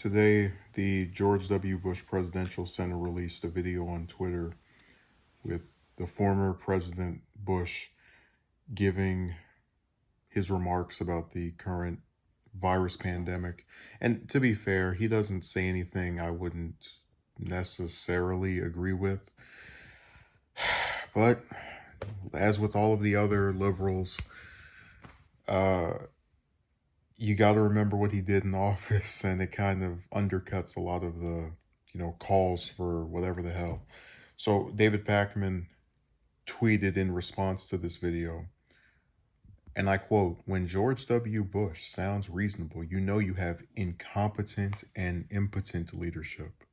Today, the George W. Bush Presidential Center released a video on Twitter with the former President Bush giving his remarks about the current virus pandemic. And to be fair, he doesn't say anything I wouldn't necessarily agree with. But as with all of the other liberals, you got to remember what he did in office, and it kind of undercuts a lot of the, calls for whatever the hell. So David Pakman tweeted in response to this video, and I quote, "When George W. Bush sounds reasonable, you know you have incompetent and impotent leadership."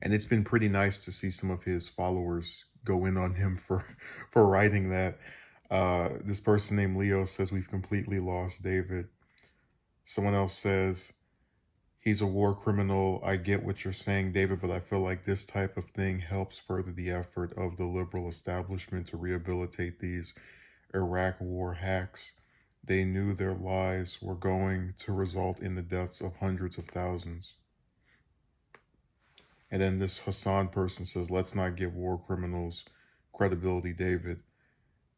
And it's been pretty nice to see some of his followers go in on him for writing that. This person named Leo says, "We've completely lost David." Someone else says, "He's a war criminal. I get what you're saying, David, but I feel like this type of thing helps further the effort of the liberal establishment to rehabilitate these Iraq war hacks. They knew their lies were going to result in the deaths of hundreds of thousands." And then this Hassan person says, "Let's not give war criminals credibility, David."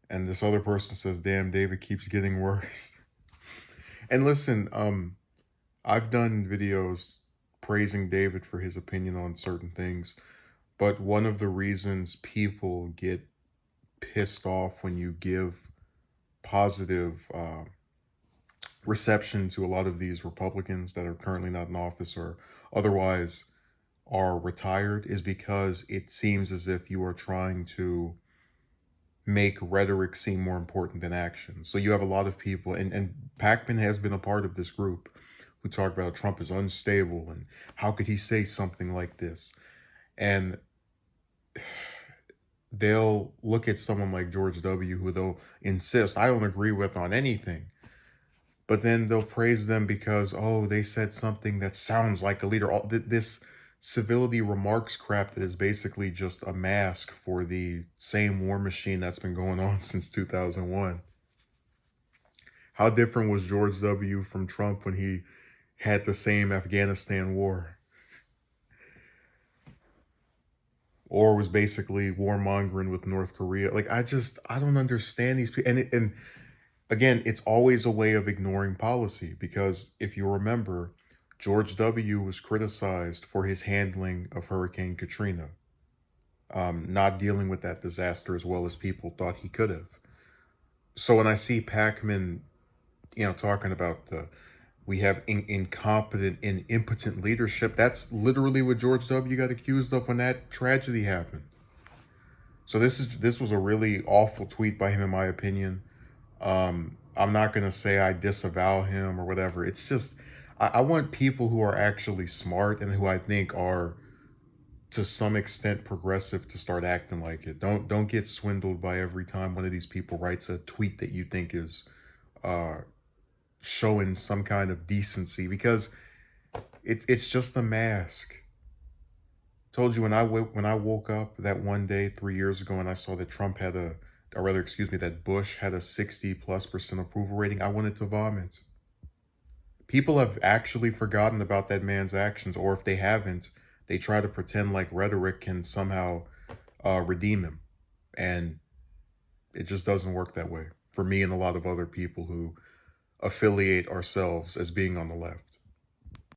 And this other person says, "Damn, David keeps getting worse." And listen, I've done videos praising David for his opinion on certain things, but one of the reasons people get pissed off when you give positive reception to a lot of these Republicans that are currently not in office or otherwise are retired is because it seems as if you are trying to make rhetoric seem more important than action. So you have a lot of people, and Pakman has been a part of this group, who talk about Trump is unstable and how could he say something like this? And they'll look at someone like George W., who they'll insist, I don't agree with on anything. But then they'll praise them because, oh, they said something that sounds like a leader. All this civility remarks crap that is basically just a mask for the same war machine that's been going on since 2001. How different was George W. from Trump when he had the same Afghanistan war? Or was basically warmongering with North Korea. Like, I don't understand these people. And again, it's always a way of ignoring policy, because if you remember, George W. was criticized for his handling of Hurricane Katrina, not dealing with that disaster as well as people thought he could have. So when I see Pakman, talking about we have incompetent and impotent leadership, that's literally what George W. got accused of when that tragedy happened. So this was a really awful tweet by him, in my opinion. I'm not going to say I disavow him or whatever. It's just, I want people who are actually smart and who I think are to some extent progressive to start acting like it. Don't get swindled by every time one of these people writes a tweet that you think is showing some kind of decency, because it's just a mask. Told you when I woke up that one day 3 years ago and I saw that that Bush had a 60+% approval rating, I wanted to vomit. People have actually forgotten about that man's actions, or if they haven't, they try to pretend like rhetoric can somehow redeem him. And it just doesn't work that way for me and a lot of other people who affiliate ourselves as being on the left.